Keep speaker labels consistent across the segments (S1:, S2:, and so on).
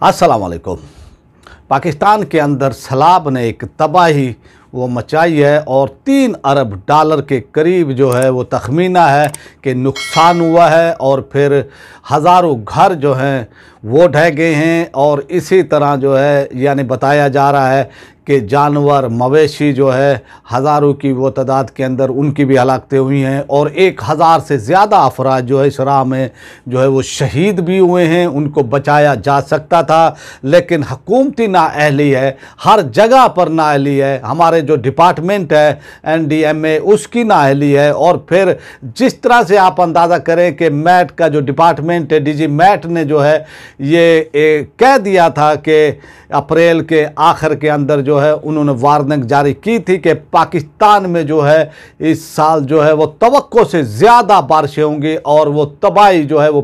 S1: अस्सलाम वालेकुम। पाकिस्तान के अंदर सैलाब ने एक तबाही वो मचाई है और 3 अरब डॉलर के करीब जो है वो तखमीना है कि नुकसान हुआ है और फिर हज़ारों घर जो हैं वो ढह गए हैं और इसी तरह जो है यानी बताया जा रहा है कि जानवर मवेशी जो है हज़ारों की वो तादाद के अंदर उनकी भी हलाकतें हुई हैं और 1000 से ज़्यादा अफराद जो है इस राह में जो है वो शहीद भी हुए हैं। उनको बचाया जा सकता था लेकिन हुकूमती नाअहली है, हर जगह पर नाअहली है। हमारे जो डिपार्टमेंट है NDMA उसकी नाअहली है और फिर जिस तरह से आप अंदाज़ा करें कि मैट का जो डिपार्टमेंट है DG मैट ने जो है ये कह दिया था कि अप्रैल के आखिर के अंदर जो है उन्होंने वार्निंग जारी की थी कि पाकिस्तान में जो है इस साल जो है वो तवक्को से ज़्यादा बारिशें होंगी और वो तबाही जो है वो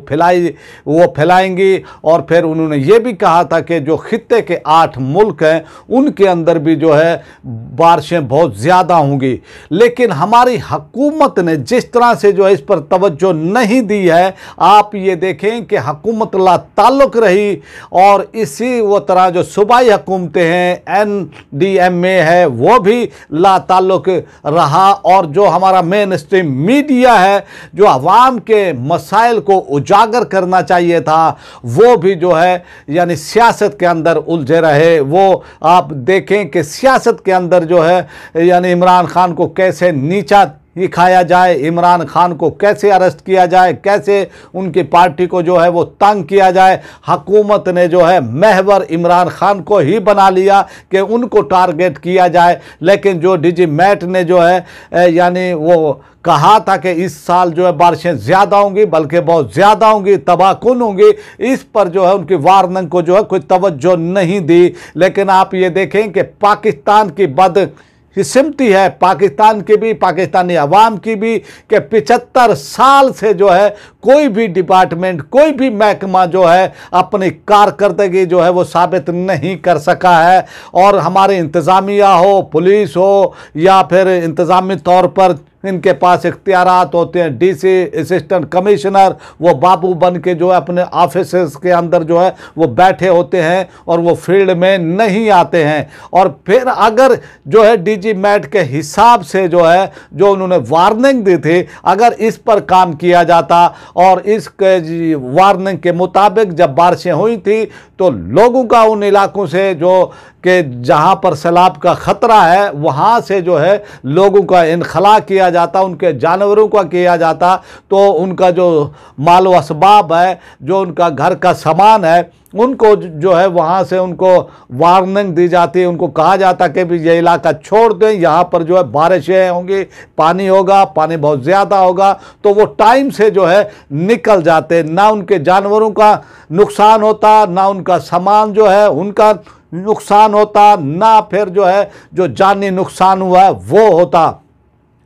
S1: फैलाएंगी। और फिर उन्होंने ये भी कहा था कि जो खित्ते के 8 मुल्क हैं उनके अंदर भी जो है बारिशें बहुत ज़्यादा होंगी। लेकिन हमारी हुकूमत ने जिस तरह से जो है इस पर तवज्जो नहीं दी है, आप ये देखें कि हुकूमत ला ताल्लुक़ रही और इसी वो तरह जो सूबाई हुकूमतें हैं NDMA है वो भी ला ताल्लुक़ रहा और जो हमारा मेन स्ट्रीम मीडिया है जो अवाम के मसाइल को उजागर करना चाहिए था वो भी जो है यानी सियासत के अंदर उलझे रहे। वो आप देखें कि सियासत के अंदर जो है यानी इमरान खान को कैसे नीचा दिखाया जाए, इमरान खान को कैसे अरेस्ट किया जाए, कैसे उनकी पार्टी को जो है वो तंग किया जाए। हुकूमत ने जो है महवर इमरान खान को ही बना लिया कि उनको टारगेट किया जाए। लेकिन जो DG मैट ने जो है यानी वो कहा था कि इस साल जो है बारिशें ज़्यादा होंगी, बल्कि बहुत ज़्यादा होंगी, तबाहकुन होंगी, इस पर जो है उनकी वार्निंग को जो है कोई तवज्जो नहीं दी। लेकिन आप ये देखें कि पाकिस्तान की बदकिस्मती है, पाकिस्तान की भी, पाकिस्तानी अवाम की भी, कि 75 साल से जो है कोई भी डिपार्टमेंट, कोई भी महकमा जो है अपनी कारकर्दगी जो है वो साबित नहीं कर सका है। और हमारे इंतज़ामिया हो, पुलिस हो या फिर इंतज़ामी तौर पर इनके पास इख्तियारात होते हैं, DC असिस्टेंट कमिश्नर वो बाबू बन के जो है अपने ऑफिस के अंदर जो है वो बैठे होते हैं और वो फील्ड में नहीं आते हैं। और फिर अगर जो है DG मैट के हिसाब से जो है जो उन्होंने वार्निंग दी थी, अगर इस पर काम किया जाता और इस वार्निंग के मुताबिक जब बारिशें हुई थी तो लोगों का उन इलाकों से जो कि जहाँ पर सैलाब का ख़तरा है वहाँ से जो है लोगों का इनखला किया जाता, उनके जानवरों का किया जाता, तो उनका जो माल व असबाब है, जो उनका घर का सामान है, उनको जो है वहाँ से उनको वार्निंग दी जाती, उनको कहा जाता कि भी ये इलाका छोड़ दें, यहाँ पर जो है बारिशें होंगी, पानी होगा, पानी बहुत ज़्यादा होगा, तो वो टाइम से जो है निकल जाते। ना उनके जानवरों का नुकसान होता, ना उनका सामान जो है उनका नुकसान होता, ना फिर जो है जो जानी नुकसान हुआ है वो होता।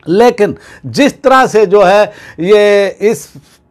S1: लेकिन जिस तरह से जो है ये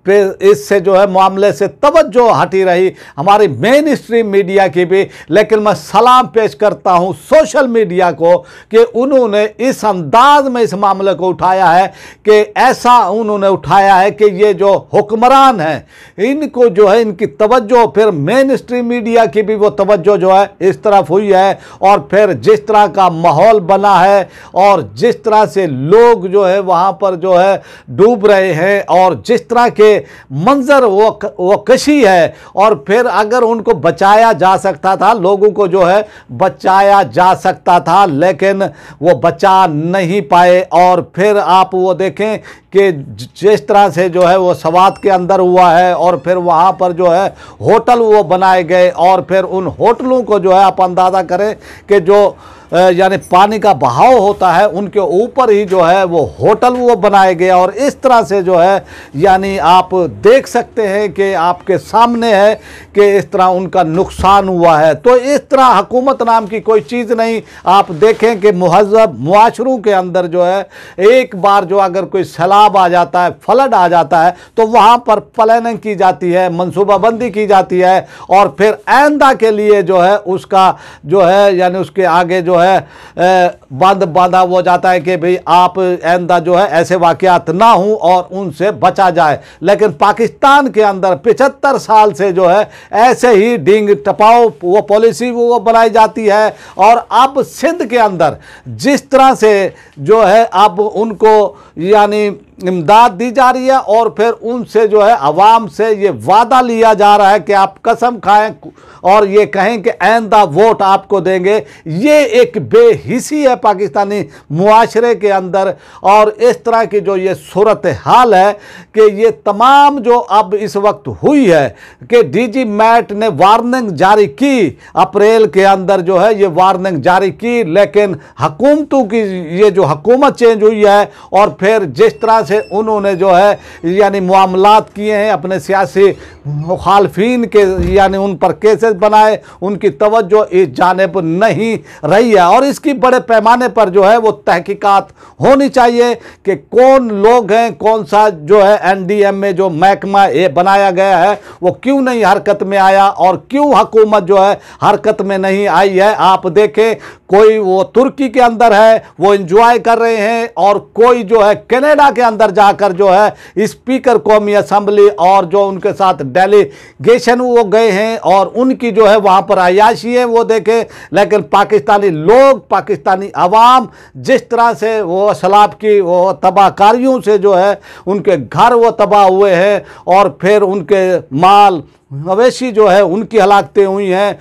S1: इससे जो है मामले से तवज्जो हटी रही हमारी मेन स्ट्रीम मीडिया की भी, लेकिन मैं सलाम पेश करता हूं सोशल मीडिया को कि उन्होंने इस अंदाज में इस मामले को उठाया है कि ऐसा उन्होंने उठाया है कि ये जो हुक्मरान हैं इनको जो है इनकी तवज्जो, फिर मेन स्ट्रीम मीडिया की भी वो तवज्जो जो है इस तरफ हुई है। और फिर जिस तरह का माहौल बना है और जिस तरह से लोग जो है वहाँ पर जो है डूब रहे हैं और जिस तरह के मंजर वो कशी है, और फिर अगर उनको बचाया जा सकता था, लोगों को जो है बचाया जा सकता था, लेकिन वो बचा नहीं पाए। और फिर आप वो देखें कि जिस तरह से जो है वो सवात के अंदर हुआ है और फिर वहाँ पर जो है होटल वो बनाए गए और फिर उन होटलों को जो है आप अंदाज़ा करें कि जो यानी पानी का बहाव होता है उनके ऊपर ही जो है वो होटल वो बनाए गए। और इस तरह से जो है यानी आप देख सकते हैं कि आपके सामने है कि इस तरह उनका नुकसान हुआ है। तो इस तरह हुकूमत नाम की कोई चीज़ नहीं। आप देखें कि मुहज़्ज़ब मुआशरों के अंदर जो है एक बार जो अगर कोई सैलाब आ जाता है, फ्लड आ जाता है, तो वहाँ पर प्लानिंग की जाती है, मनसूबाबंदी की जाती है और फिर आइंदा के लिए जो है उसका जो है यानी उसके आगे जो है है बंद बांधा हो जाता है कि भाई आप आइंदा जो है ऐसे वाक़यात ना हों और उनसे बचा जाए। लेकिन पाकिस्तान के अंदर 75 साल से जो है ऐसे ही डींग टपाओ वो पॉलिसी वो बनाई जाती है। और अब सिंध के अंदर जिस तरह से जो है अब उनको यानी इमदाद दी जा रही है और फिर उनसे जो है अवाम से ये वादा लिया जा रहा है कि आप कसम खाएं और ये कहें कि आइंदा वोट आपको देंगे, ये एक बेहिसी है पाकिस्तानी मुआशरे के अंदर। और इस तरह की जो ये सूरत हाल है कि ये तमाम जो अब इस वक्त हुई है कि डीजी मैट ने वार्निंग जारी की, अप्रैल के अंदर जो है ये वार्निंग जारी की, लेकिन हुकूमतों की ये जो हुकूमत चेंज हुई है और फिर जिस तरह से उन्होंने जो है यानी मामलात किए हैं अपने सियासी मुखालफीन के, यानी उन पर केसेस बनाए, उनकी तवज्जो इस जानिब नहीं रही है। और इसकी बड़े पैमाने पर जो है वो तहकीकात होनी चाहिए कि कौन लोग हैं, कौन सा जो है एनडीएम में जो महकमा ये बनाया गया है वो क्यों नहीं हरकत में आया और क्यों हुकूमत जो है हरकत में नहीं आई है। आप देखें कोई वो तुर्की के अंदर है वो एंजॉय कर रहे हैं और कोई जो है कनाडा के अंदर जाकर जो है स्पीकर कौमी असम्बली और जो उनके साथ डेलीगेशन वो गए हैं और उनकी जो है वहाँ पर अयाशी है वो देखें। लेकिन पाकिस्तानी लोग, पाकिस्तानी अवाम जिस तरह से वो सैलाब की वो तबाहकारियों से जो है उनके घर वो तबाह हुए हैं और फिर उनके माल मवेशी जो है उनकी हलाकतें हुई हैं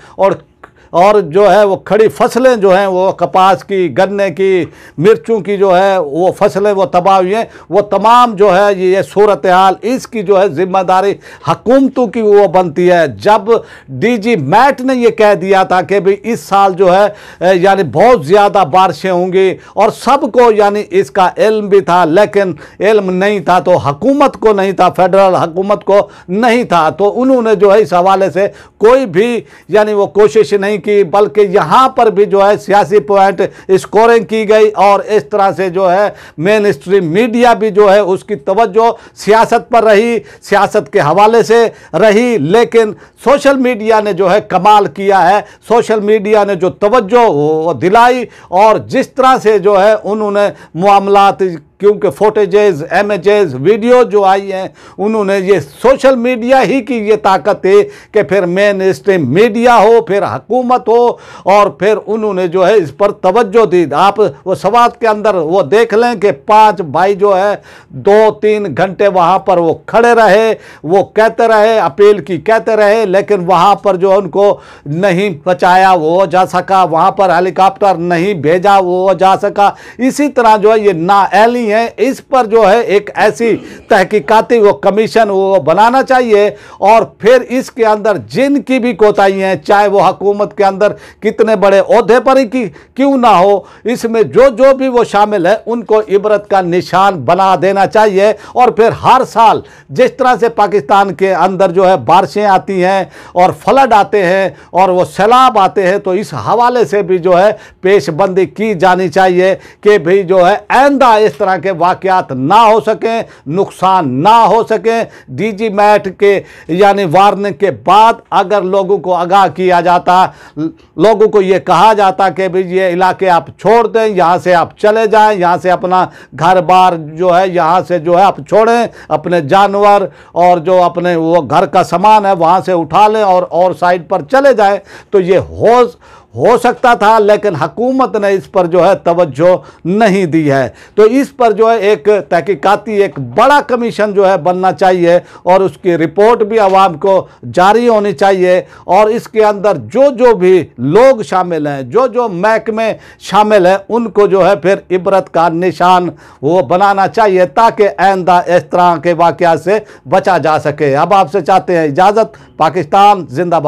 S1: और जो है वो खड़ी फसलें जो हैं वो कपास की, गन्ने की, मिर्चों की जो है वो फसलें वो तबाह हुई हैं। वो तमाम जो है ये सूरत हाल इसकी जो है ज़िम्मेदारी हुकूमतों की वो बनती है। जब डीजी मैट ने ये कह दिया था कि भाई इस साल जो है यानी बहुत ज़्यादा बारिशें होंगी और सबको यानी इसका इल्म भी था, लेकिन इल्म नहीं था तो हुकूमत को नहीं था, फेडरल हुकूमत को नहीं था, तो उन्होंने जो है इस हवाले से कोई भी यानी वो कोशिश नहीं की, बल्कि यहाँ पर भी जो है सियासी पॉइंट स्कोरिंग की गई और इस तरह से जो है मेन स्ट्रीम मीडिया भी जो है उसकी तवज्जो सियासत पर रही, सियासत के हवाले से रही। लेकिन सोशल मीडिया ने जो है कमाल किया है, सोशल मीडिया ने जो तवज्जो दिलाई और जिस तरह से जो है उन्होंने मामलात, क्योंकि फोटेजेस, इमेजेस, वीडियो जो आई हैं उन्होंने ये सोशल मीडिया ही की ये ताकत है कि फिर मेन स्ट्रीम मीडिया हो, फिर हुकूमत हो और फिर उन्होंने जो है इस पर तवज्जो दी। आप वो सवात के अंदर वो देख लें कि 5 भाई जो है 2-3 घंटे वहाँ पर वो खड़े रहे, वो कहते रहे, अपील की कहते रहे, लेकिन वहाँ पर जो उनको नहीं बचाया वो जा सका, वहाँ पर हेलीकॉप्टर नहीं भेजा वो जा सका। इसी तरह जो है ये नाअहली है, इस पर जो है एक ऐसी तहकीकाती वो कमीशन वो बनाना चाहिए और फिर इसके अंदर जिनकी भी कोताहियां हैं, चाहे वो हुकूमत के अंदर कितने बड़े ओहदे पर ही क्यों ना हो, इसमें जो भी वो शामिल है उनको इबरत का निशान बना देना चाहिए। और फिर हर साल जिस तरह से पाकिस्तान के अंदर जो है बारिशें आती हैं और फ्लड आते हैं और वो सैलाब आते हैं, तो इस हवाले से भी जो है पेशबंदी की जानी चाहिए कि भाई जो है आइंदा इस तरह के वाक़यात ना हो सकें, नुकसान ना हो सकें। डीजी मैट के यानी वार्निंग के बाद अगर लोगों को आगाह किया जाता, लोगों को ये कहा जाता कि भाई ये इलाके आप छोड़ दें, यहाँ से आप चले जाएं, यहाँ से अपना घर बार जो है यहाँ से जो है आप छोड़ें, अपने जानवर और जो अपने वो घर का सामान है वहाँ से उठा लें और साइड पर चले जाएं, तो ये हो सकता था। लेकिन हुकूमत ने इस पर जो है तवज्जो नहीं दी है। तो इस पर जो है एक तहकीकाती एक बड़ा कमीशन जो है बनना चाहिए और उसकी रिपोर्ट भी आवाम को जारी होनी चाहिए और इसके अंदर जो भी लोग शामिल हैं, जो महकमे शामिल हैं, उनको जो है फिर इबरत का निशान वो बनाना चाहिए ताकि आइंदा इस तरह के वाक़यात से बचा जा सके। अब आपसे चाहते हैं इजाज़त। पाकिस्तान जिंदाबाद।